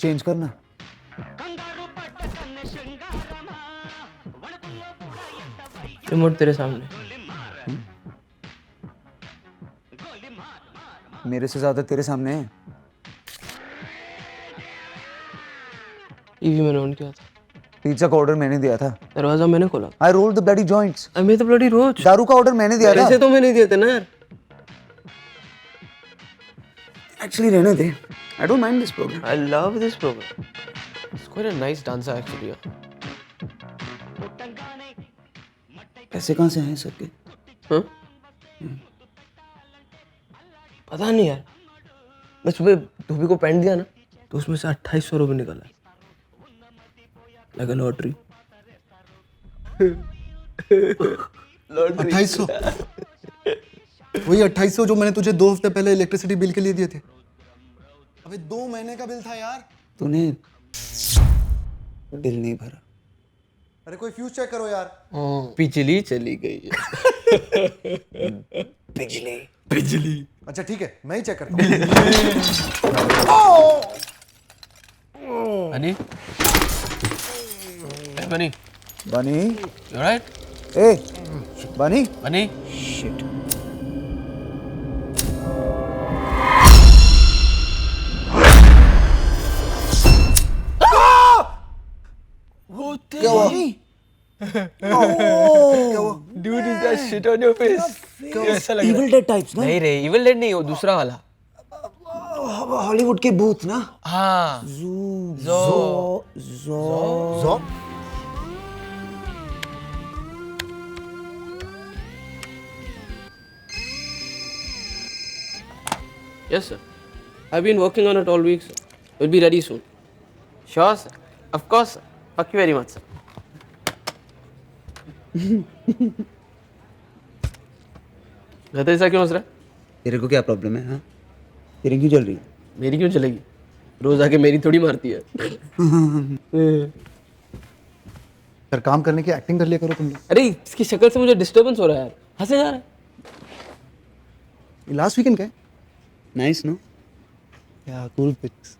Change करना। Remote तेरे सामने। मेरे से ज्यादा तेरे सामने है। टीवी मैंने ऑन किया था। पिज्जा का ऑर्डर मैंने दिया था। दरवाजा मैंने खोला। I rolled the bloody joints. I made the bloody roach. दारू का ऑर्डर मैंने दिया था। ऐसे तो मैंने दिया था ना यार। Actually रहने दे। I don't mind this program. I love this program. It's quite a nice dancer actually. पैसे कहाँ से आए सबके? हाँ? पता नहीं यार। मैं सुबह धोबी को पैंट दिया ना, तो उसमें से 2800 रुपये निकला। Like a lottery. लॉटरी 2800 वही 2800 जो मैंने तुझे 2 हफ्ते पहले इलेक्ट्रिसिटी बिल के लिए दिए थे। अबे 2 महीने का बिल था यार। तूने बिल नहीं भरा। अरे कोई फ्यूज चेक करो यार। बिजली चली गई है। बिजली अच्छा ठीक है मैं ही चेक करता हूँ। बनी? बनी? बनी? You alright? ए, बनी? बनी? Shit. क्या हुआ? क्या हुआ? Dude, is that shit on your face? कैसा लग रहा है? Evil Dead types ना? नहीं रे, Evil Dead नहीं, वो दूसरा वाला। हॉलीवुड के भूत ना? हाँ। ज़ो? Yes sir. I've been working on it all week sir. We'll be ready soon. Sure sir. Of course sir. Thank you very much sir. गदर ऐसा क्यों हंस रहा है? तेरे को क्या प्रॉब्लम है? हाँ? तेरी क्यों चल रही है? मेरी क्यों चलेगी? रोज आके मेरी थोड़ी मारती है। सर काम करने की एक्टिंग कर लिया करो तुम लोग। अरे इसकी शक्ल से मुझे डिस्टर्बेंस हो रहा है यार। हंसे जा रहा है। लास्ट वीकेंड क्या है? Nice no? या cool pics.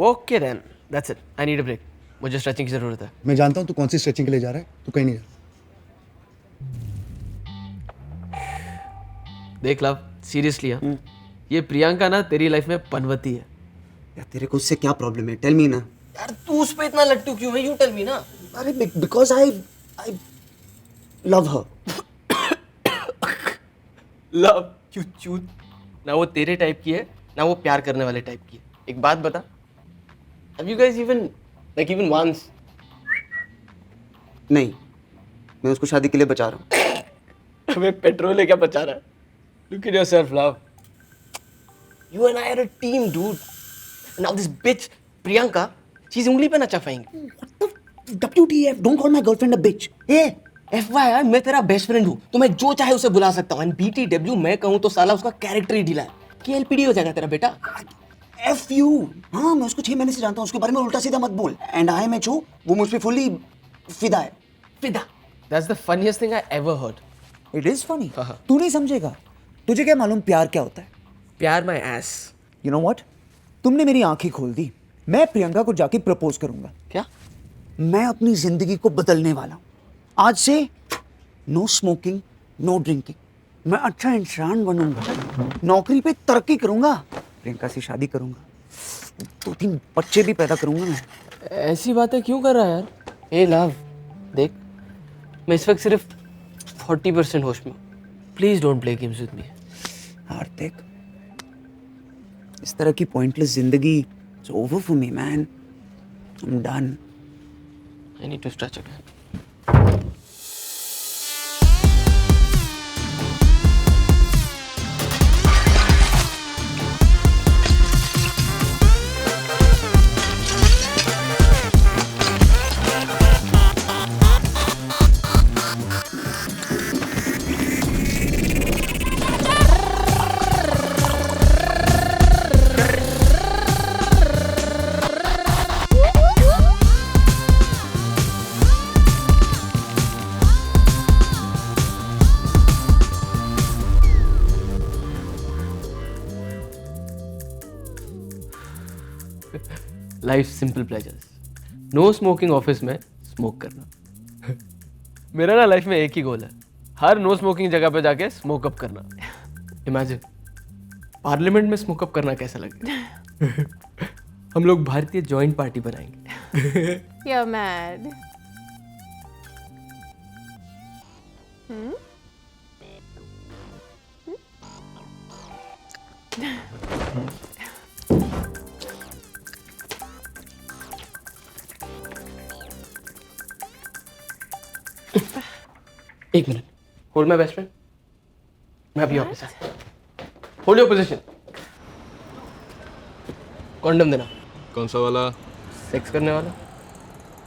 Okay then that's it I need a break. मुझे स्ट्रेचिंग की जरूरत है। मैं जानता हूँ तू कौन सी स्ट्रेचिंग के लिए जा रहा है, तू कहीं नहीं जा। देख लव सीरियसली हाँ, ये प्रियंका ना तेरी लाइफ में पनवती है। यार तेरे को उससे क्या प्रॉब्लम है? टेल मी ना। यार तू उस पे इतना लट्टू क्यों है? यू टेल मी ना। अरे because I love her. Love you चूत। ना वो तेरे टाइप की है ना वो प्यार करने वाले टाइप की है। एक बात बता, have you guys even once? नहीं, मैं उसको शादी के लिए बचा रहा हूँ। हमें पेट्रोल है क्या बचा रहा है? Look at yourself, love. You and I are a team, dude. Now this bitch, Priyanka, she's उंगली पे ना चफाएंगी। WTF? Don't call my girlfriend a bitch. A, FYI, मैं तेरा बेस्ट फ्रेंड हूँ, तो मैं जो चाहे उसे बुला सकता हूँ। And BTW मैं कहूँ तो साला उसका कैरेक्टर ही ढीला है। KLPD हो जाएगा तेरा बेटा। F you. हाँ मैं उसको 6 महीने से जानता हूँ, उसके बारे में उल्टा सीधा मत बोल। And I am वो मुझ पे फुल्ली फिदा है। फिदा। That's the funniest thing I ever heard. It is funny. तू नहीं समझेगा। तुझे क्या मालूम प्यार क्या होता है? प्यार my ass. You know what? तुमने मेरी आंखें खोल दी। मैं प्रियंका को जाके प्रपोज करूंगा। क्या? मैं अपनी जिंदगी को बदलने वाला हूँ। आज से नो स्मोकिंग, नो ड्रिंकिंग। मैं अच्छा इंसान बनूंगा, नौकरी पे तरक्की करूंगा, प्रियंका से शादी करूंगा, 2-3 बच्चे भी पैदा करूंगा मैं। ऐसी बातें क्यों कर रहा है यार? ए लव, देख मैं इस वक्त सिर्फ 40% होश में हूँ। Please don't play games with me. Hardik, इस तरह की पॉइंटलेस जिंदगी it's over for me man. I am done. I need to stretch again. Life simple pleasures. No smoking office में स्मोक करना. मेरा ना लाइफ में एक ही गोल है, हर नो स्मोकिंग जगह पे जाके स्मोक अप करना. इमेजिन पार्लियामेंट में स्मोक अप करना कैसा लगेगा. हम लोग भारतीय जॉइंट पार्टी बनाएंगे. You're mad. एक minute, hold my best friend. मैं अभी ऑफिस आता हूं. Hold your position. कॉन्डम देना. कौन सा वाला? सेक्स करने वाला.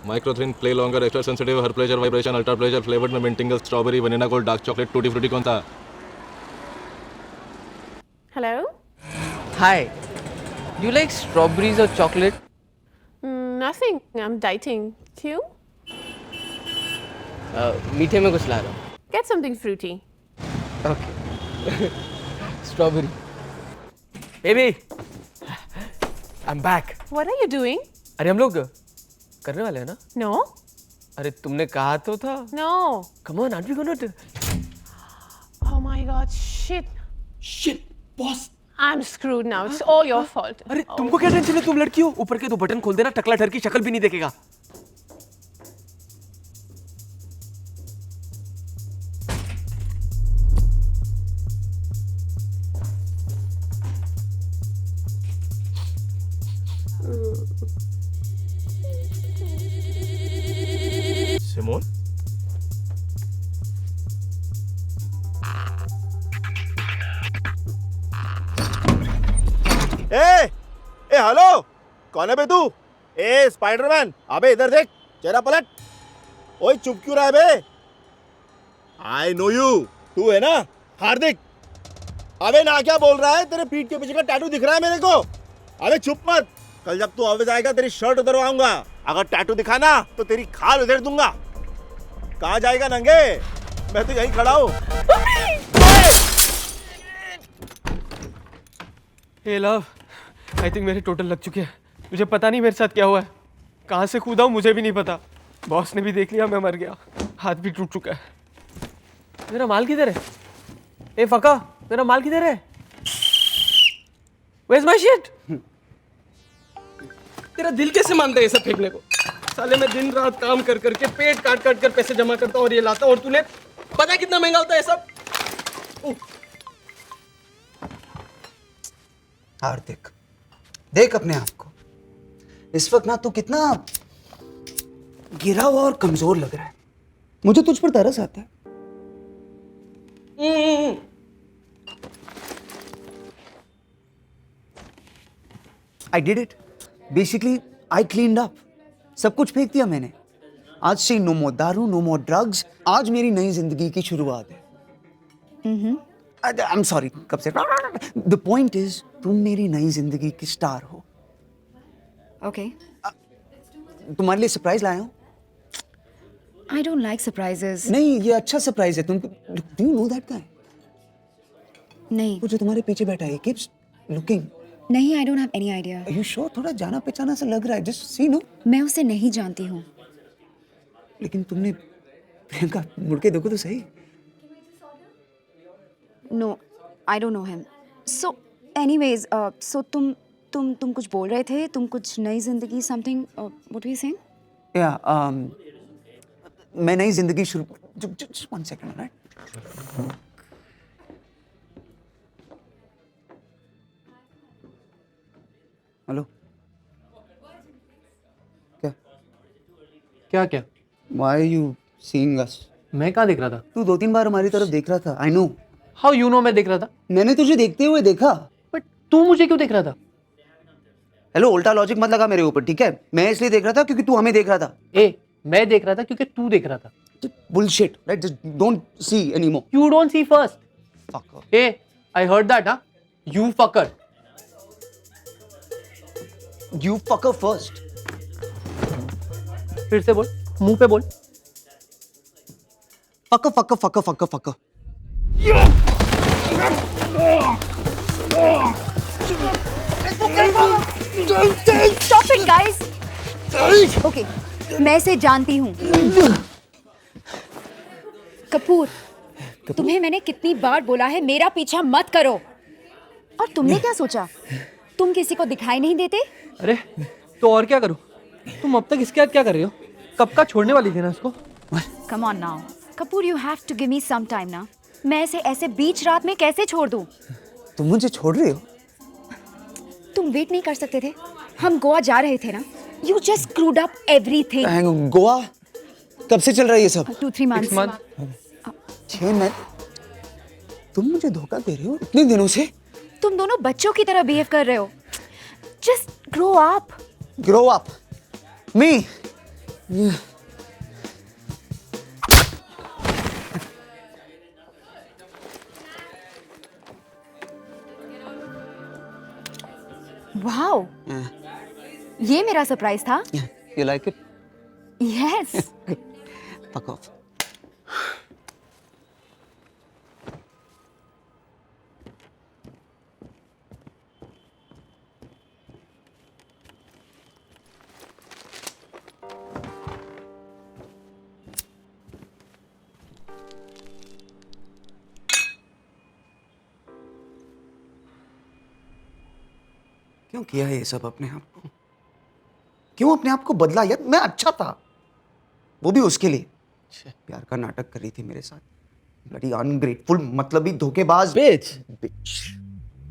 Microthin, play longer, extra sensitive, her pleasure, vibration, ultra pleasure, flavoured में मिंटिंगल, strawberry, vanilla gold, dark chocolate, tutti frutti. कौन था? Hello? Hi, do you like strawberries और chocolate? Nothing. I'm dieting. You? मीठे में कुछ ला रहा हूँ. Get something fruity. Okay. Strawberry. Baby, I am back. What are you doing? अरे हम लोग करने वाले हैं ना. No? अरे तुमने कहा तो था. No. Come on, are we gonna do? Oh my god, shit. Shit boss. I'm screwed now. It's all your fault. अरे तुमको क्या टेंशन है, तुम लड़की हो. ऊपर के 2 बटन खोल देना, टकला ठर की शक्ल भी नहीं देखेगा. सिमोन? ए हेलो, कौन है बे तू? ए स्पाइडरमैन, अबे इधर देख, चेहरा पलट. ओए चुप क्यों रहा है बे? आई नो यू, तू है ना हार्दिक. अबे ना क्या बोल रहा है, तेरे पीठ के पीछे का टैटू दिख रहा है मेरे को. अबे चुप मत, कल जब तू ऑफिस आएगा तेरी शर्ट उतरवाऊंगा. अगर टैटू दिखा ना तो तेरी खाल उधेड़ दूंगा. कहाँ जाएगा नंगे? मैं तो यहीं खड़ा हूँ. हे लव, आई थिंक मेरे टोटल लग चुके हैं. मुझे पता नहीं मेरे साथ क्या हुआ है. कहाँ से कूदा हूँ मुझे भी नहीं पता. बॉस ने भी देख लिया, मैं मर गया. हाथ भी टूट चुका है. मेरा माल किधर है? ए फका, मेरा माल किधर है? Where's my shit? तेरा दिल कैसे मानता है ये सब फेंकने को? साले मैं दिन रात काम कर करके पेट काट काट कर पैसे जमा करता हूँ और ये लाता हूँ, और तूने पता है कितना महंगा होता है ये सब? हार्दिक, देख अपने आप को. इस वक्त ना तू कितना गिरा हुआ और कमजोर लग रहा है. मुझे तुझ पर तरस आता है. I did it. Basically, I cleaned up. सब कुछ फेंक दिया मैंने. आज से नो मोर दारू, नो मोर ड्रग्स. आज मेरी नई जिंदगी की शुरुआत है. I'm sorry, कब से? The point is, तुम मेरी नई जिंदगी की स्टार हो. Okay. तुम्हारे लिए सरप्राइज लाया हूँ. I don't like surprises. नहीं, ये अच्छा सरप्राइज है. तुम do you know that guy? नहीं. वो जो तुम्हारे पीछे बैठा है, he keeps looking. नहीं, I don't have any idea. Are you sure? थोड़ा जाना पहचाना सा लग रहा है. Just see, no? मैं उसे नहीं जानती हूँ. लेकिन तुमने प्रियंका मुड़ के देखो तो सही. No, I don't know him. So, anyways, so तुम कुछ बोल रहे थे. तुम कुछ नई जिंदगी something. What were you saying? Yeah, मैं नई जिंदगी शुरू. Just 1 second, right? हेलो. क्या? क्या क्या? Why are you seeing us? मैं कहाँ देख रहा था? तू 2-3 बार हमारी तरफ देख रहा था. I know. How you know मैं देख रहा था? मैंने तुझे देखते हुए देखा. बट तू मुझे क्यों देख रहा था? हेलो, उल्टा लॉजिक मत लगा मेरे ऊपर, ठीक है? मैं इसलिए देख रहा था क्योंकि तू हमें देख रहा था. ए, मैं देख रहा था क्योंकि तू देख रहा था. Bullshit, right? Just don't see anymore. You don't see first. Fucker. Hey, I heard that, huh? You fucker. You fucker first. फिर से बोल, मुंह पे बोल. Fucker. Stop it, guys. Okay, मैं इसे जानती हूँ. कपूर, तुम्हें मैंने कितनी बार बोला है मेरा पीछा मत करो. और तुमने क्या सोचा? तुम किसी को दिखाई नहीं देते? अरे तो और क्या करूं? तुम अब तक इसके साथ क्या कर रही हो? कब का छोड़ने वाली थी ना इसको? Come on now. Kapoor, you have to give me some time ना. मैं इसे ऐसे बीच रात में कैसे छोड़ दूं? तुम मुझे छोड़ रही हो? तुम वेट नहीं कर सकते थे? हम गोवा जा रहे थे ना. You just screwed up everything. Goa कब से चल रहा है ये सब? 2-3 months. 6 months. 6 महीने? तुम मुझे धोखा दे रही हो इतने दिनों से? तुम दोनों बच्चों की तरह बिहेव कर रहे हो. Just grow up. Grow up. Me. Wow. ये मेरा सरप्राइज था. You like it? Yes. Fuck off. क्यों किया ये सब अपने आप को? क्यों अपने आप को बदला यार? मैं अच्छा था, वो भी उसके लिए. प्यार का नाटक कर रही थी मेरे साथ. ब्लडी अनग्रेटफुल, मतलबी धोखेबाज Bitch.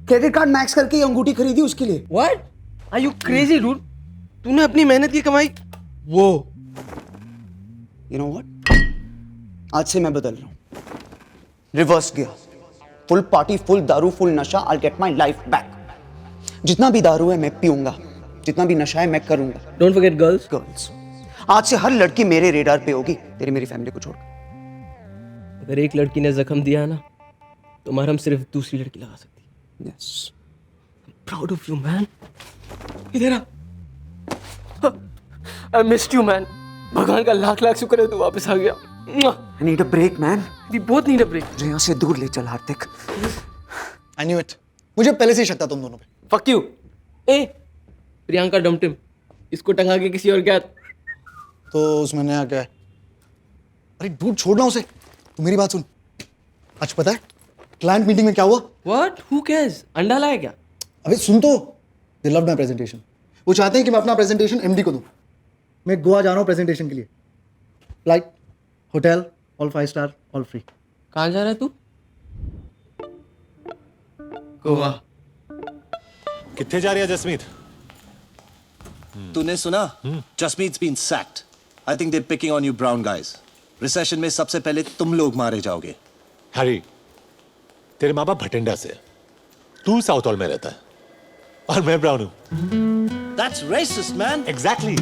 क्रेडिट कार्ड मैक्स करके ये अंगूठी खरीदी उसके लिए. What? Are you crazy, dude? तूने अपनी मेहनत की कमाई वो. You know what? आज से मैं बदल रहा हूँ. Reverse gear. Full party, full दारू, फुल नशा. I'll get my life back. जितना भी दारू है मैं पीऊंगा, जितना भी नशा है मैं करूंगा. Don't forget girls. गर्ल्स. आज से हर लड़की मेरे रेडार पे होगी, तेरी मेरी फैमिली को छोड़. अगर एक लड़की ने जख्म दिया ना तो मरहम सिर्फ दूसरी लड़की लगा सकती है. Yes. Proud of you, man. इधर आ. I missed you, man. भगवान का लाख लाख शुक्र है तू वापस आ गया. I need a break, man. We both need a break. मुझे यहाँ से दूर ले चल हार्दिक. I knew it. मुझे पहले से ही शक था तुम दोनों पे. Fuck you. ए प्रियंका डमटिम इसको टंगा के किसी और क्या? तो उसमें नया क्या है? अरे डूड छोड़ना उसे. तू मेरी बात सुन. आज पता है क्लाइंट मीटिंग में क्या हुआ? What? Who cares? अंडा लाया क्या? अबे सुन तो. They loved my presentation. वो चाहते हैं कि मैं अपना प्रेजेंटेशन एमडी को दूं. मैं गोवा जा रहा हूँ प्रेजेंटेशन के लिए. Flight, hotel, all 5 star, all free. कहाँ जा रहा है तू? गोवा. कितने जा रही है जसमीत? तूने सुना? जसमीत's been sacked. I think they're picking on you brown guys. Recession में सबसे पहले तुम लोग मारे जाओगे. हैरी, तेरे माँ बाप भटिंडा से, तू साउथ हॉल में रहता है और मैं ब्राउन हूँ. That's racist, man. Exactly.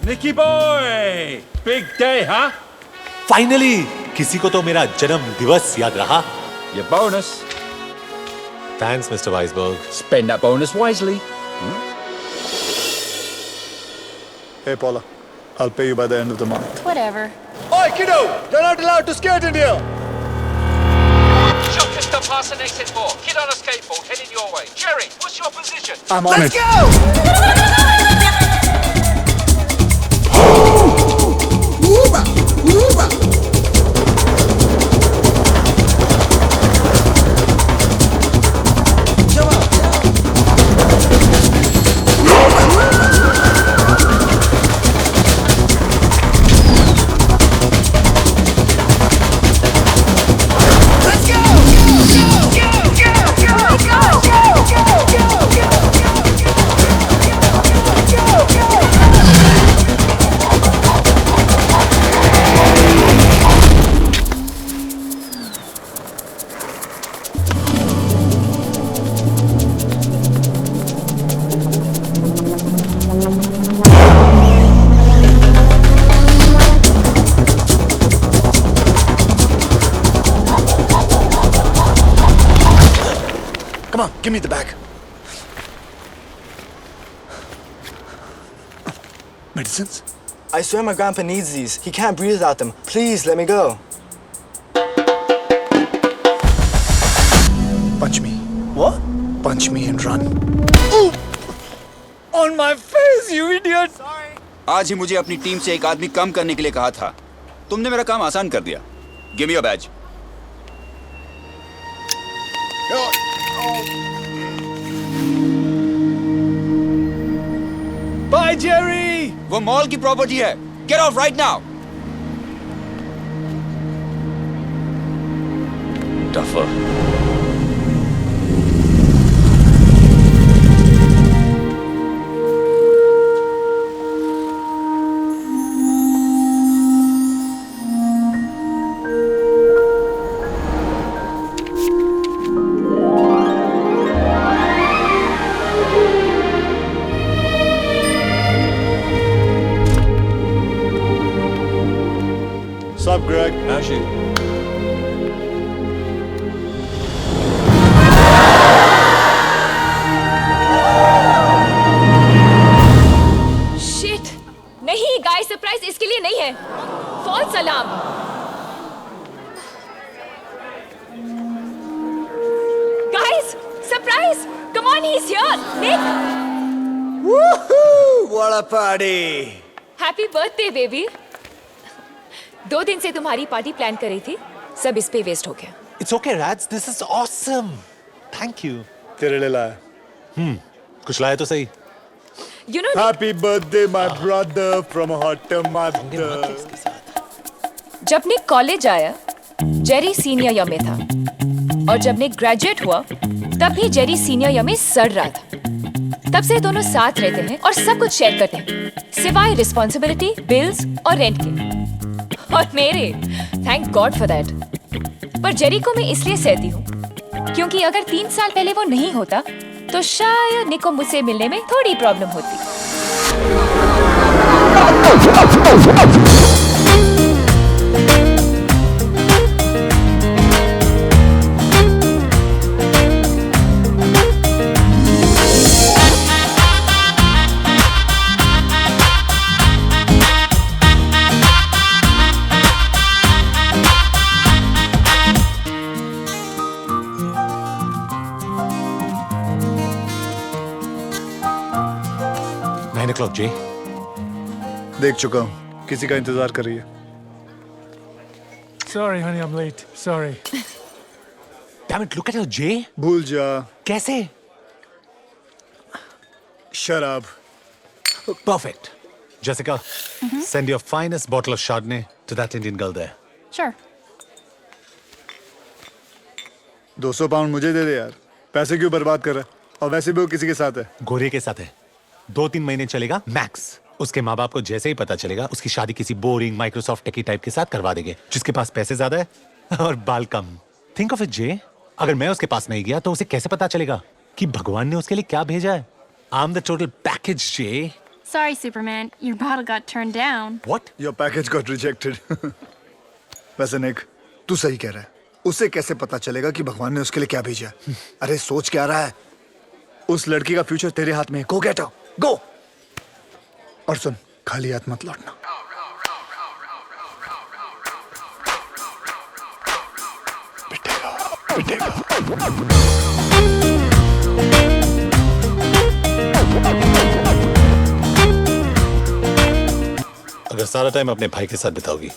Nicky boy, big day, huh? Finally किसी को तो मेरा जन्म दिवस याद रहा. Your bonus. Thanks mister Weisberg. Spend that bonus wisely. Hey, Paula. I'll pay you by the end of the month. Whatever. Oi, kiddo! You're not allowed to skate in here! Shot just past an exit 4. Kid on a skateboard heading your way. Jerry, what's your position? I'm on it. Come on, give me the bag. Medicines? I swear my grandpa needs these. He can't breathe without them. Please, let me go. Punch me. What? Punch me and run. On my face, you idiot! आज ही मुझे अपनी team से एक आदमी कम करने के लिए कहा था। तुमने मेरा काम आसान कर दिया। Give me your badge. Bye, Jerry! वो मॉल की प्रॉपर्टी है। Get off right now. Tougher. Sup, Greg? Ashley. Shit नहीं गाइस सरप्राइज इसके लिए नहीं है false alarm guys surprise come on he is here Nick Woohoo! What a party! Happy birthday baby 2 दिन से तुम्हारी पार्टी प्लान करी थी सब इस पे वेस्ट हो गया It's okay, Rads. This is awesome. Thank you. तेरे लिए लाया। कुछ लाया तो सही। You know Happy birthday, my brother from a hot mother. जब निक कॉलेज आया जेरी सीनियर ईयर में था और जब निक ग्रेजुएट हुआ तब भी जेरी सीनियर ईयर में सड़ रहा था तब से दोनों साथ रहते हैं और सब कुछ शेयर करते हैं सिवाय रिस्पॉन्सिबिलिटी बिल्स और रेंट के और मेरे थैंक गॉड फॉर दैट पर जेरी को मैं इसलिए सहती हूँ क्योंकि अगर 3 साल पहले वो नहीं होता तो शायद निक को मुझसे मिलने में थोड़ी प्रॉब्लम होती o'clock, Jay. देख चुका हूँ किसी का इंतजार कर रही है। Sorry, honey, I'm late. Sorry. Damn it, look at her, Jay. भूल जा। कैसे? शराब। Perfect. Jessica, send your finest bottle of Chardonnay to that Indian girl there. Sure. 200 pound मुझे दे दे यार। पैसे क्यों बर्बाद कर रहा है? और वैसे भी वो किसी के साथ है। गोरे के साथ है। 2-3 महीने चलेगा मैक्स। उसके माँ बाप को जैसे ही पता चलेगा उसकी शादी किसी बोरिंग माइक्रोसॉफ्ट टेकी टाइप के साथ करवा देंगे जिसके पास पैसे ज्यादा है और बाल कम। थिंक ऑफ इट जे, अगर मैं उसके पास नहीं गया तो उसे कैसे पता चलेगा कि भगवान ने उसके लिए क्या भेजा है? I am the total package J. Sorry, Superman. Your bottle got turned down. What? Your package got rejected. वैसे निक, तू सही कह रहा है। उसे कैसे पता चलेगा कि भगवान ने उसके लिए क्या भेजा? अरे सोच क्या रहा है? उस लड़की का फ्यूचर तेरे हाथ में है। Go get her. Go. और सुन, खाली हाथ मत लौटना। पिटेगा। अगर सारा टाइम अपने भाई के साथ बिताओगी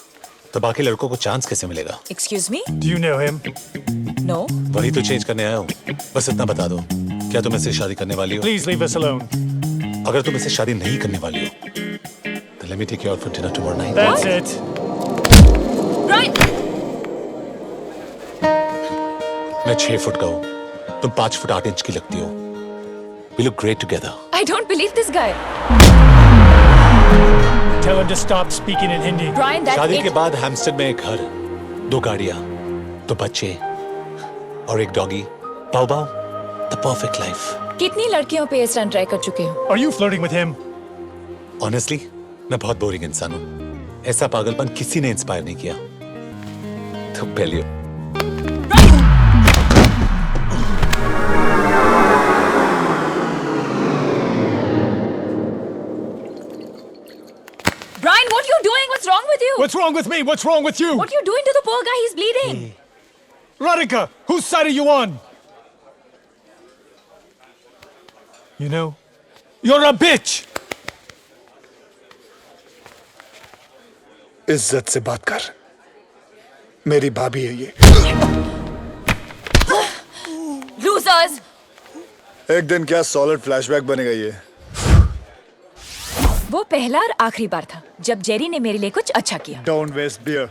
तो बाकी लड़कों को चांस कैसे मिलेगा? Excuse me? Do you know him? No. वही तो चेंज करने आया हूँ। बस इतना बता दो, क्या तुम इससे शादी करने वाली हो? Please leave us alone. अगर तुम इससे शादी नहीं करने वाली हो, तो let me take you out for dinner tomorrow night. That's it. Right. मैं 6 फुट का हूँ, तुम 5 फुट 8 इंच की लगती हो। We look great together. I don't believe this guy. Tell him to stop speaking in Hindi. Brian, that's शादी it. के बाद हैम्स्टर्ड में एक घर, 2 गाड़ियाँ, 2 बच्चे और एक डॉगी। बाउ बाउ, the perfect life. कितनी लड़कियों पे इस रन ट्राई कर चुके हो? Are you flirting with him? Honestly, मैं बहुत बोरिंग इंसान हूँ। ऐसा पागलपन किसी ने इंस्पायर नहीं किया। तो पहले wrong with you? What's wrong with me? What's wrong with you? What are you doing to the poor guy? He's bleeding. Radhika, whose side are you on? You know, you're a bitch. इज्जत से बात कर, मेरी भाभी है ये। Losers. एक दिन क्या सॉलिड फ्लैशबैक बनेगा ये। वो पहला और आखिरी बार था जब जेरी ने मेरे लिए कुछ अच्छा किया। Don't waste beer.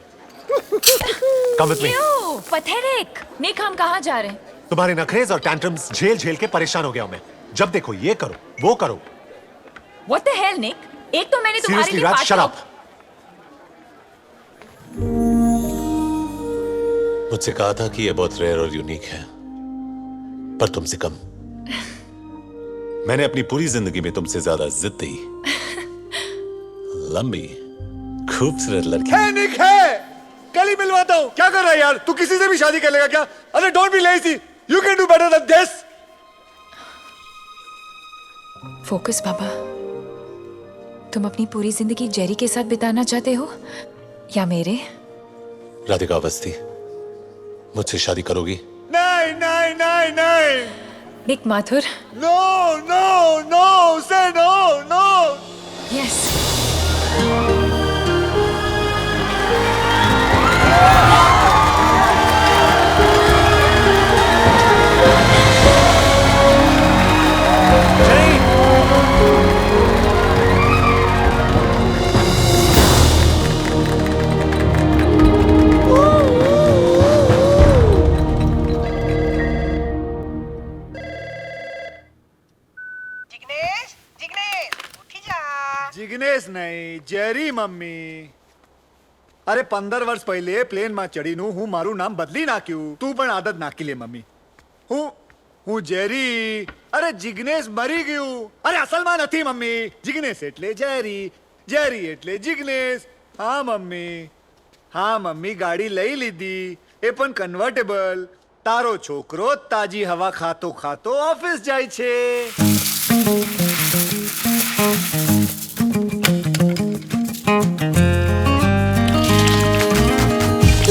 Come with me. Ew, pathetic. निक, हम कहाँ जा रहे हैं? तुम्हारे नखरेज और टैंट्रम्स झेल झेल के परेशान हो गया हूं मैं। जब देखो ये करो, वो करो। What the hell, निक? एक तो मैंने तुम्हारे Seriously, लिए Raj, पार्टी shut up. मुझसे कहा था कि ये बहुत रेयर और यूनिक है, पर तुमसे कम। मैंने अपनी पूरी जिंदगी में तुमसे ज्यादा जिद्दी, लंबी, खूबसूरत लड़की। है निक है, कल ही मिलवाता हूँ। क्या कर रहा है यार? तू किसी से भी शादी कर लेगा क्या? अरे don't be lazy, you can do better than this. Focus बाबा, तुम अपनी पूरी जिंदगी जेरी के साथ बिताना चाहते हो या मेरे? राधिका अवस्थी, मुझसे शादी करोगी? नहीं नहीं नहीं नहीं। निक माथुर। नो नो नो, से नो नो। यस। जिग्नेश नहीं, जेरी मम्मी। अरे 15 वर्ष पहले प्लेन में चढ़ी नु हूँ मारू नाम बदली ना क्यों? तू पण आदत नाखी ले मम्मी। हूँ जेरी। अरे जिग्नेश मरी गयू। अरे असल में नहीं मम्मी, जिग्नेश एटले जेरी, जेरी एटले जिग्नेश। हाँ मम्मी, हाँ मम्मी, गाड़ी लई लीधी, ए पण कन्वर्टेबल। तारो छोकरो ताजी हवा खातो खातो ऑफिस जाय छे।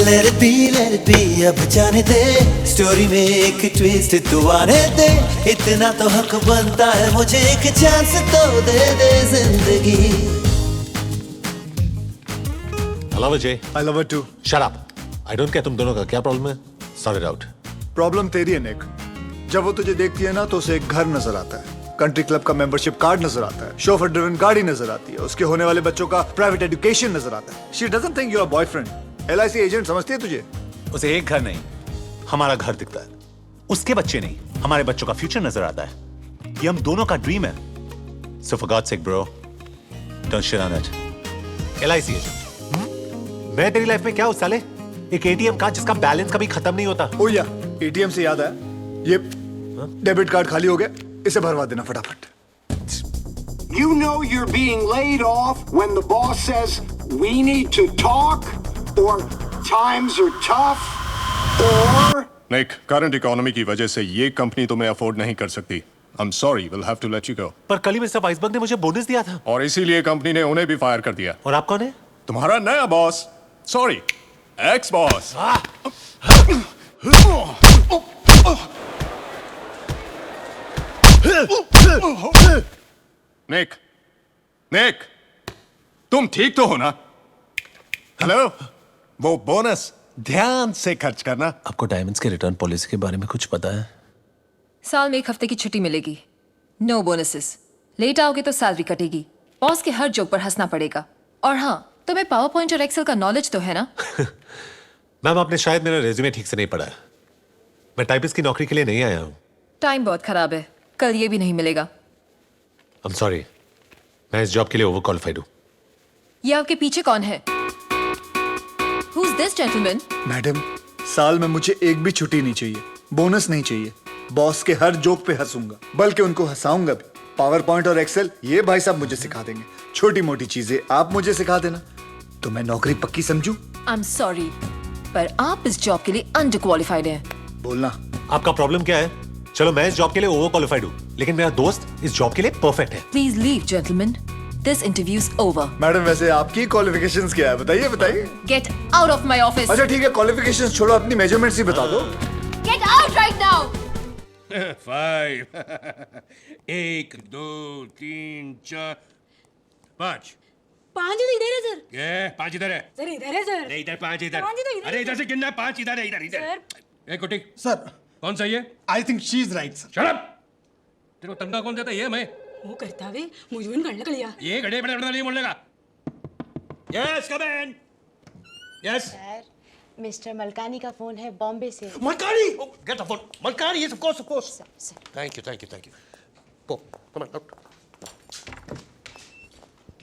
Let it be, अब जाने दे, स्टोरी में एक ट्विस्ट तू आने दे। इतना तो हक बनता है मुझे, एक चांस तो दे दे जिंदगी। I love it, Jay. I love it too. Shut up. I don't care तुम दोनों का क्या प्रॉब्लम है। Sort it out. प्रॉब्लम तेरी है निक। जब वो तुझे देखती है ना तो उसे एक घर नजर आता है, कंट्री क्लब का मेंबरशिप कार्ड नजर आता है, शोफर ड्रिवन गाड़ी नजर आती है, उसके होने वाले बच्चों का प्राइवेट एजुकेशन नजर आता है। She doesn't think you are boyfriend. LIC agent समझती है तुझे? उसे एक घर नहीं, हमारा घर दिखता है। उसके बच्चे नहीं, हमारे बच्चों का फ्यूचर नजर आता है। ये हम दोनों का ड्रीम है। So for God's sake, bro, don't shit on it. LIC agent. मैं तेरी लाइफ में क्या हूं साले? एक ATM कार्ड जिसका बैलेंस कभी खत्म नहीं होता। ओ या, ATM से याद आया, ये डेबिट कार्ड खाली हो गया, इसे भरवा देना फटाफट। You know you're being laid off when the boss says we need to talk, or times are tough, or Nick, current economy की वजह से ये कंपनी तुम्हें अफोर्ड नहीं कर सकती। I'm sorry, we'll have to let you go. पर कल ही मिस्टर वाइसबर्ग ने मुझे बोनस दिया था। और इसीलिए कंपनी ने उन्हें भी फायर कर दिया। और आप कौन है? तुम्हारा नया बॉस, सॉरी, एक्स बॉस। निक, निक, तुम ठीक तो हो ना? हेलो, वो बोनस ध्यान से खर्च करना। आपको डायमंड्स के रिटर्न पॉलिसी के बारे में कुछ पता है? साल में 1 हफ्ते की छुट्टी मिलेगी, नो बोनसेस। लेट आओगे तो सैलरी कटेगी, बॉस के हर जोक पर हंसना पड़ेगा। और हाँ, तुम्हें पावर पॉइंट और एक्सेल का नॉलेज तो है ना? मैम, आपने शायद मेरा रेज्यूमे ठीक से नहीं पढ़ा है। मैं टाइपिस्ट की नौकरी के लिए नहीं आया हूँ। टाइम बहुत खराब है, कल ये भी नहीं मिलेगा। I'm sorry, मैं इस जॉब के लिए ओवर क्वालिफाइड हूँ। ये आपके पीछे कौन है? Who's this gentleman? मैडम, साल में मुझे एक भी छुट्टी नहीं चाहिए, बोनस नहीं चाहिए। बॉस के हर जोक पे हंसूंगा, बल्कि उनको हंसाऊंगा भी। पावर पॉइंट और एक्सेल ये भाई साहब मुझे सिखा देंगे। छोटी मोटी चीजें आप मुझे सिखा देना, तो मैं नौकरी पक्की समझूं। I'm sorry, पर आप इस जॉब के लिए अंडर क्वालिफाइड हैं। बोलना। आपका प्रॉब्लम क्या है? चलो, मैं इस जॉब के लिए ओवर क्वालिफाइड हूँ, लेकिन मेरा दोस्त इस जॉब के लिए परफेक्ट है। Please leave, gentlemen. This interview's over. Madam वैसे आपकी क्वालिफिकेशंस क्या है बताइए बताइए। Get out of my office. अच्छा ठीक है क्वालिफिकेशंस छोड़ो अपनी मेजरमेंट्स ही बता दो। Get out right now. 5 1 2 3 4 5 5 इधर है सर। ये 5 इधर है सर इधर है सर। अरे इधर 5 इधर 5 तो इधर अरे इधर से गिनना 5 इधर है इधर सर। एक कुटी सर कौन सा ये I think she is right sir. Shut up तेरे को तनख्वाह कौन देता है ये मैं वो करता वे मुझे भी करने लिया। ये घड़े बड़े बड़े नहीं बोलने का yes come in yes sir mister Malkani का फोन है बॉम्बे से। Malkani get the phone Malkani yes of course thank you go come on out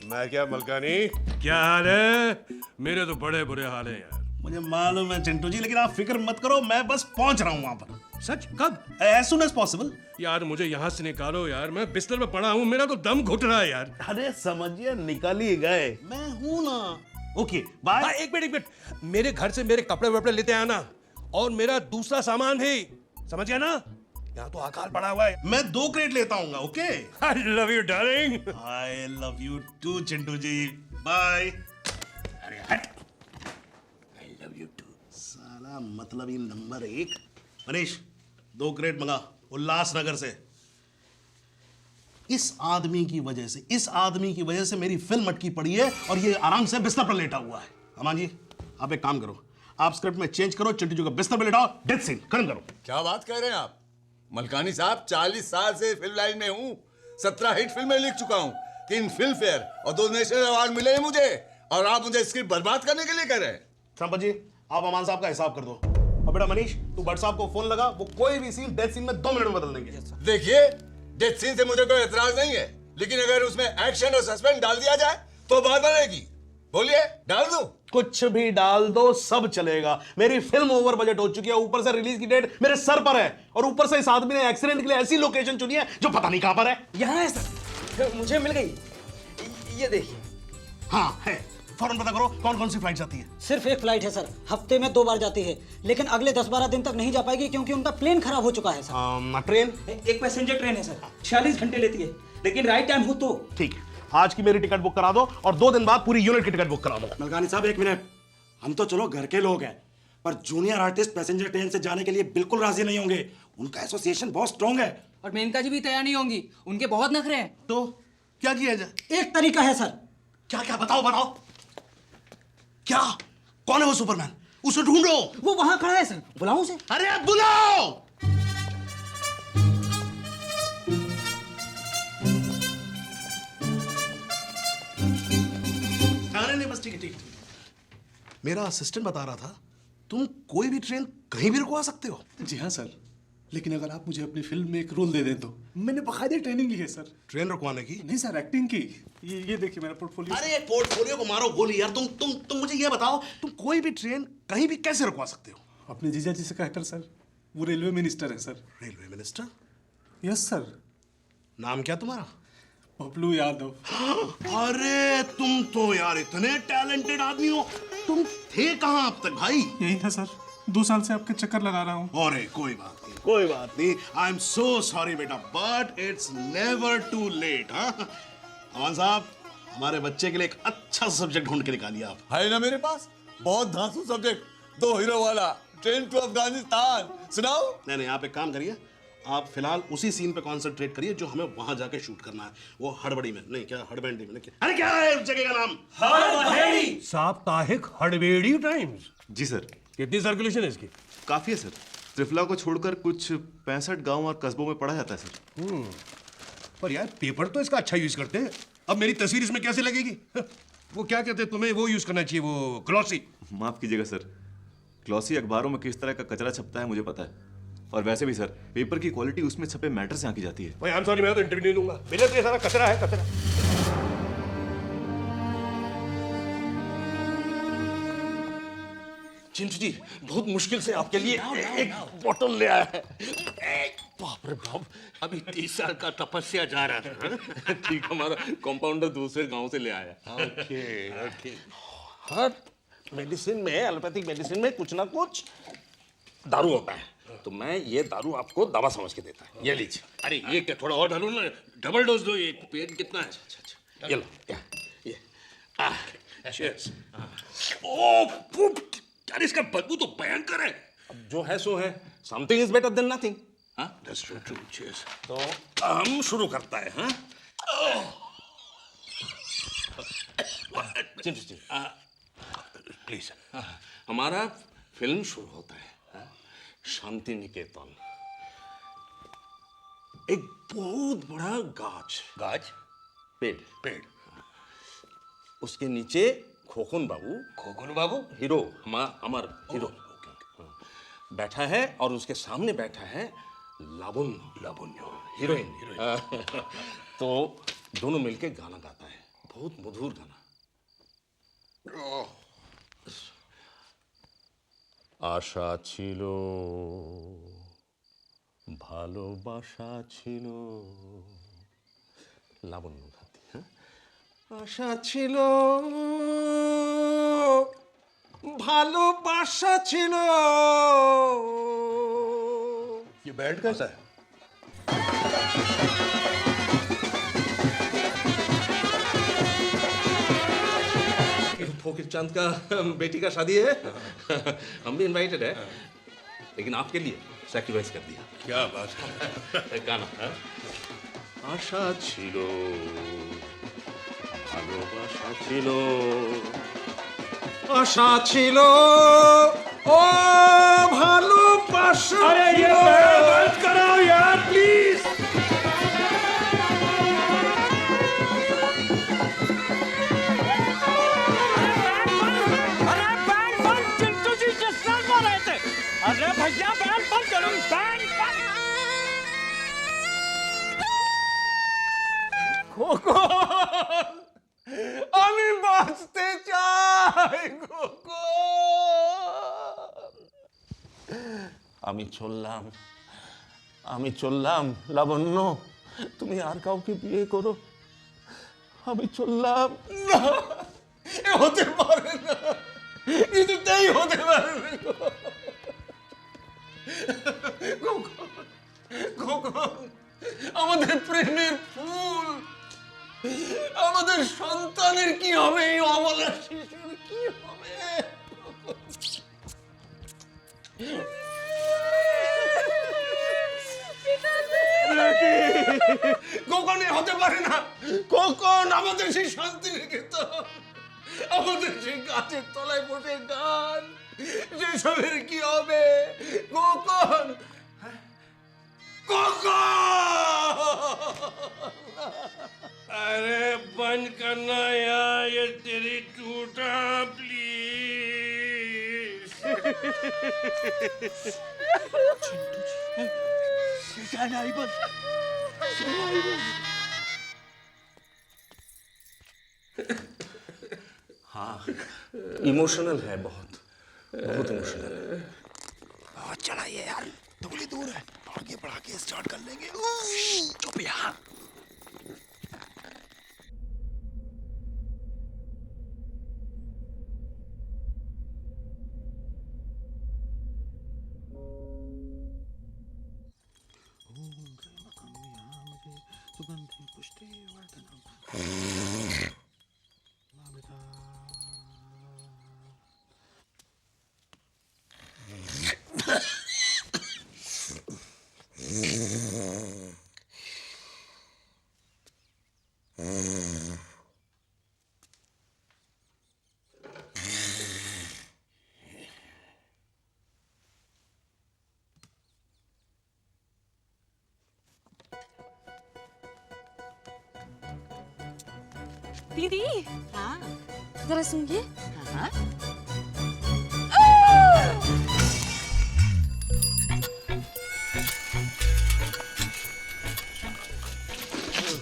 मैं क्या मलकानी? क्या हाल है मेरे तो बड़े बुरे हाल हैं यार। मुझे मालूम है चिंटू जी, लेकिन आप फिक्र मत करो, मैं बस पहुंच रहा हूँ वहां पर। सच कब? As soon as possible. यार मुझे यहाँ से निकालो यार, मैं बिस्तर में पड़ा हूँ, मेरा तो दम घुट रहा है यार। अरे समझिए निकाल ही गए, मैं हूँ ना। Okay bye. एक मिनट मेरे घर से मेरे कपड़े वपड़े लेते आना और मेरा दूसरा सामान भी, समझ गया ना? यहाँ तो अकाल पड़ा हुआ है। मैं 2 क्रेट लेता हूँ, okay? I love you darling. I love you too Chintu ji, bye. अरे हट। I love you too. साला मतलब ये नंबर 1। मनीष 2 क्रेट मंगा उल्लासनगर से। इस आदमी की वजह से मेरी फिल्म अटकी पड़ी है और ये आराम से बिस्तर पर लेटा हुआ है। अमान जी आप एक काम करो, आप स्क्रिप्ट में चेंज करो, चिंटू जी को बिस्तर पर लेटाओ, डेथ सीन खत्म करो। क्या बात कह रहे हैं आप मलकानी साहब? 40 साल से फिल्म लाइन में हूँ, 17 हिट फिल्में लिख चुका हूँ, 3 फिल्म फेयर और 2 नेशनल अवार्ड मिले हैं मुझे, और आप मुझे स्क्रिप्ट बर्बाद करने के लिए कह रहे हैं? संपत जी आप अमान साहब का हिसाब कर दो। और बेटा मनीष तू भट्ट साहब को फोन लगा, वो कोई भी सीन डेथ सीन में 2 मिनट में बदल देंगे। देखिए डेथ सीन से मुझे कोई एतराज नहीं है, लेकिन अगर उसमें एक्शन और सस्पेंस डाल दिया जाए तो बात बनेगी। बोलिए डाल दूं? कुछ भी डाल दो, सब चलेगा। मेरी फिल्म ओवर बजट हो चुकी है, ऊपर से रिलीज की डेट मेरे सर पर है, और ऊपर से इस आदमी ने एक्सीडेंट के लिए ऐसी लोकेशन चुनी है जो पता नहीं कहां पर है। यहाँ है सर, मुझे मिल गई, ये देखिए। हाँ है, फौरन पता करो कौन कौन सी फ्लाइट जाती है। सिर्फ एक फ्लाइट है सर, हफ्ते में 2 बार जाती है, लेकिन अगले 10-12 दिन तक नहीं जा पाएगी क्योंकि उनका प्लेन खराब हो चुका है सर। ट्रेन? एक पैसेंजर ट्रेन है सर, 46 घंटे लेती है, लेकिन राइट टाइम हो तो। ठीक है, आज की मेरी टिकट बुक करा दो और 2 दिन बाद पूरी यूनिट की टिकट बुक करा दो। मलकानी साहब 1 मिनट, हम तो चलो घर के लोग हैं, पर जूनियर आर्टिस्ट पैसेंजर ट्रेन से जाने के लिए बिल्कुल राजी नहीं होंगे। उनका एसोसिएशन बहुत स्ट्रॉन्ग है। और मेनका जी भी तैयार नहीं होंगी, उनके बहुत नखरे हैं। तो क्या किया जाए? एक तरीका है सर। क्या क्या बताओ बताओ। क्या? कौन है वो सुपरमैन? उसे ढूंढो। वो वहां खड़ा है सर, बुलाऊं उसे? अरे बुलाओ। नहीं बस ठीक है। मेरा असिस्टेंट बता रहा था तुम कोई भी ट्रेन कहीं भी रुकवा सकते हो। जी हाँ सर, लेकिन अगर आप मुझे अपनी फिल्म में एक रोल दे दें तो। मैंने बकायदे ट्रेनिंग ली है सर। ट्रेन रुकवाने की? नहीं सर, एक्टिंग की। ये देखिए मेरा पोर्टफोलियो। अरे पोर्टफोलियो को मारो गोली यार। तुम मुझे ये बताओ, तुम कोई भी ट्रेन कहीं भी कैसे रुकवा सकते हो? अपने जीजा जी से कहकर सर, वो रेलवे मिनिस्टर है sir. Railway minister? Yes sir. नाम क्या तुम्हारा? बबलू यादव। अरे तुम तो यार इतने टैलेंटेड आदमी हो। तुम थे कहाँ अब तक भाई? यही था सर, 2 साल से आपके चक्कर लगा रहा हूँ। अरे कोई बात नहीं। आई एम सो सॉरी बेटा, but it's never too late. Aman साहब हमारे बच्चे के लिए एक अच्छा सब्जेक्ट ढूंढ के निकालिए आप। है ना मेरे पास बहुत धांसू सब्जेक्ट, 2 हीरो वाला, ट्रेन टू अफगानिस्तान। सुनाओ? नहीं आप एक काम करिए, आप फिलहाल उसी सीन पे कॉन्सेंट्रेट करिए जो हमें वहां जाके शूट करना है। वो हड़बड़ी में नहीं, क्या हड़बड़ी में नहीं, अरे क्या है उस जगह का नाम? हड़बड़ी। साप्ताहिक हड़बेड़ी टाइम्स। जी सर। कितनी सर्कुलेशन है इसकी? काफी है सर, त्रिफला को छोड़कर कुछ 65 गांव और कस्बों में पढ़ा जाता है सर। पर यार पेपर तो इसका अच्छा यूज करते हैं, अब मेरी तस्वीर इसमें कैसे लगेगी? वो क्या कहते हैं, तुम्हें वो यूज करना चाहिए, वो ग्लॉसी। माफ कीजिएगा सर, ग्लॉसी अखबारों में किस तरह का कचरा छपता है मुझे पता है, और वैसे भी सर पेपर की क्वालिटी उसमें छपे मैटर से आंकी जाती है। भाई आई एम सॉरी, मैं तो इंटरव्यू नहीं दूंगा, मेरे तो ये सारा कचरा है, कचरा। चिंटू जी बहुत मुश्किल से आपके लिए एक बॉटल ले आया है। बाप रे बाप, अभी 30 साल का तपस्या जा रहा था। ठीक, हमारा कंपाउंडर दूसरे गांव से ले आया। ओके। हर मेडिसिन में, एलोपैथिक मेडिसिन में कुछ ना कुछ दारू होता है, तो मैं ये दारू आपको दवा समझ के देता है। ये लीजिए। अरे ये क्या, थोड़ा और डालो ना, डबल डोज दो। ये पेन कितना है? ये लो, ये cheers. ओह, यार इसका बदबू तो भयंकर है। अब जो है सो है। Something is better than nothing. हाँ? That's true. Cheers. तो हम शुरू करता है, हाँ? प्लीज, हमारा फिल्म शुरू होता है, हाँ? शांति निकेतन। एक बहुत बड़ा गाछ, पेड़, उसके नीचे खोखन बाबू हीरो, हमार हीरो बैठा है और उसके सामने बैठा है लावण्य हीरोइन। तो दोनों मिलके गाना गाता है, बहुत मधुर गाना। आशा ছিল ভালোবাসা ছিল লাবণ্য গাতি, হ্যাঁ? আশা ছিল ভালোবাসা ছিল। ये बैंड कैसा है? फकीर चंद का बेटी का शादी है। हम भी इनवाइटेड है, लेकिन आपके लिए सैक्रिफाइस कर दिया। क्या बात है। गाना आशा छिलो ভালোবাসা ছিল, आशा छिलो ओ ভালোবাসা। अरे ये बंद कराओ यार प्लीज। अरे भैया बैंड बंद करो, बैंड बंद। খোকন, আমি বাঁচতে চাই খোকন। আমি চললাম লাবণ্য, তুমি আর কাউকে বিয়ে করো। আমি চললাম না, এ হতে পারে না, কিছুতেই হতে পারে না। খোকন, আমাদের প্রেমের ফুল, আমাদের সন্তানের কি হবে? এই অবলা শিশুর কি হবে? খোকন, হতে পারে না। খোকন, আমাদের সেই শান্তি নিকেতন, আমাদের সেই গাছের তলায় বসে গান, সেসবের কি হবে? খোকন, अरे बंद करना यार ये तेरी टूटा प्लीज। हाँ, इमोशनल है, बहुत इमोशनल है। बहुत चलाइए यार, थोड़ी दूर है, आगे बढ़ा के स्टार्ट कर लेंगे। चुप यार। दीदी, हाँ जरा सुनिए। हाँ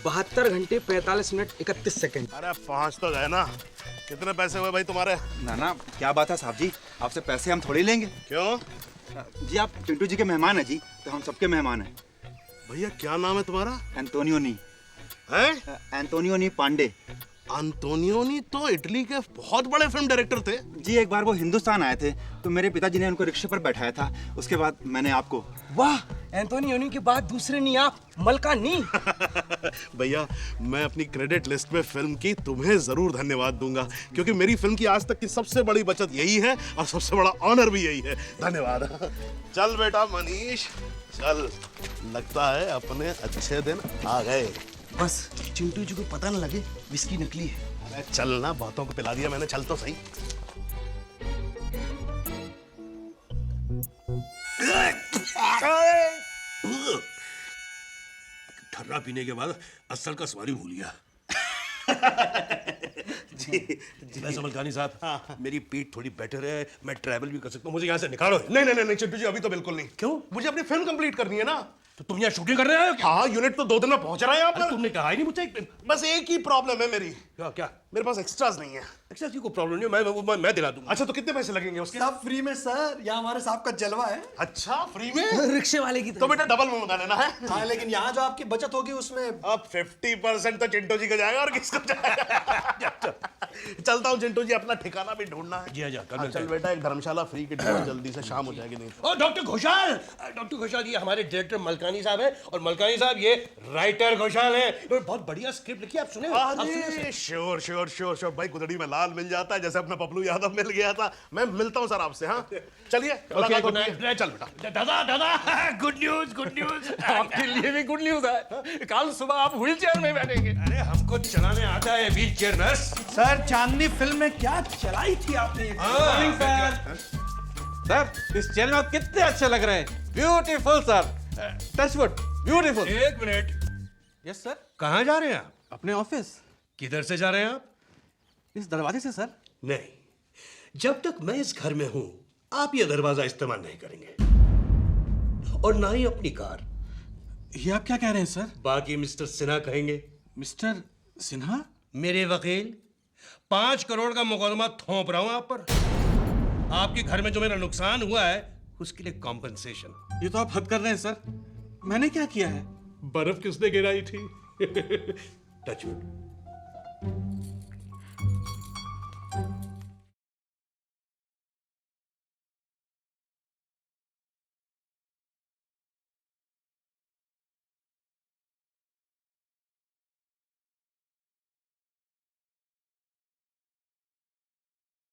72 घंटे 45 मिनट 31 सेकंड। अरे पहुंच तो गए ना। कितने पैसे हुए भाई तुम्हारे? ना क्या बात है साहब जी, आपसे पैसे हम थोड़ी लेंगे। क्यों जी? आप चिंटू जी के मेहमान हैं जी, तो हम सबके मेहमान हैं। भैया क्या नाम है तुम्हारा? एंटोनियोनी। है? एंटोनियोनी पांडे। एंटोनियोनी तो इटली के बहुत बड़े फिल्म डायरेक्टर थे जी। एक बार वो हिंदुस्तान आए थे तो मेरे पिताजी ने उनको रिक्शे पर बैठाया था, उसके बाद मैंने आपको। वाह, एंटोनियोनी के बाद दूसरे नहीं आप मलकानी। भैया मैं अपनी क्रेडिट लिस्ट में फिल्म की तुम्हें जरूर धन्यवाद दूंगा, क्योंकि मेरी फिल्म की आज तक की सबसे बड़ी बचत यही है और सबसे बड़ा ऑनर भी यही है। धन्यवाद। चल बेटा मनीष चल, लगता है अपने अच्छे दिन आ गए। बस चिंटू जी को पता न लगे विस्की नकली है। अरे चल ना, बातों को पिला दिया मैंने, चल तो सही। ठर्रा पीने के बाद असल का सवारी भूल गया। वैसे मलकानी साहब, मेरी पीठ थोड़ी बेटर है, मैं ट्रैवल भी कर सकता हूँ, मुझे यहाँ से निकालो। नहीं चिंटू जी अभी तो बिल्कुल नहीं। क्यों? मुझे अपनी फिल्म कंप्लीट करनी है ना। तो तुम यहाँ शूटिंग कर रहे हो क्या? हाँ, यूनिट तो 2 दिन में पहुंच रहा है यहाँ पर। तुमने कहा ही नहीं मुझे। बस एक ही प्रॉब्लम है मेरी। क्या? मेरे पास एक्स्ट्रास नहीं है। एक्स्ट्रास की कोई प्रॉब्लम नहीं है, मैं दिला दूंगा। अच्छा तो कितने पैसे लगेंगे उसके? सब फ्री में सर, यहाँ हमारे साहब का जलवा है। अच्छा फ्री में? रिक्शे वाले की तो बेटा डबल में बना लेना है। हाँ लेकिन यहाँ जो आपकी बचत होगी उसमें अब 50% तो चिंटू जी का जाएगा और किसको जाएगा। चलता हूँ चिंटू जी, अपना ठिकाना भी ढूंढना है। जी हाँ, चल बेटा, एक धर्मशाला फ्री की ढूंढ, जल्दी से शाम हो जाएगी। नहीं ओ डॉक्टर घोषाल ये हमारे डायरेक्टर मलकानी साहब हैं, और मलकानी साहब ये राइटर घोषाल हैं। इन्होंने बहुत बढ़िया स्क्रिप्ट लिखी, आप सुने? श्योर भाई, गुदड़ी में लाल मिल जाता है जैसे अपना पपलू यादव मिल गया था। मैं मिलता हूँ सर आपसे। हाँ चलिए, गुड नाइट। चल बेटा। दादा गुड न्यूज आपके लिए भी गुड न्यूज है। कल सुबह आप व्हील चेयर में बैठेंगे। अरे हमको चलाने आता है व्हील चेयर नर्स। सर चांदनी फिल्म में क्या चलाई थी आपने? सर इस चैनल में कितने अच्छे लग रहे हैं। Beautiful sir, touchwood beautiful. एक मिनट। Yes sir. कहाँ जा रहे हैं आप? अपने ऑफिस। किधर से जा रहे हैं आप? इस दरवाजे से सर। नहीं, जब तक मैं इस घर में हूं आप ये दरवाजा इस्तेमाल नहीं करेंगे, और ना ही अपनी कार। ये आप क्या कह रहे हैं सर? बाकी मिस्टर सिन्हा कहेंगे। मिस्टर सिन्हा? मेरे वकील 5 करोड़ का मुकदमा थोप रहा हूं आप पर। आपके घर में जो मेरा नुकसान हुआ है उसके लिए कॉम्पनसेशन। ये तो आप हद कर रहे हैं सर। मैंने क्या किया है? बर्फ किसने गिराई थी? टचवुड।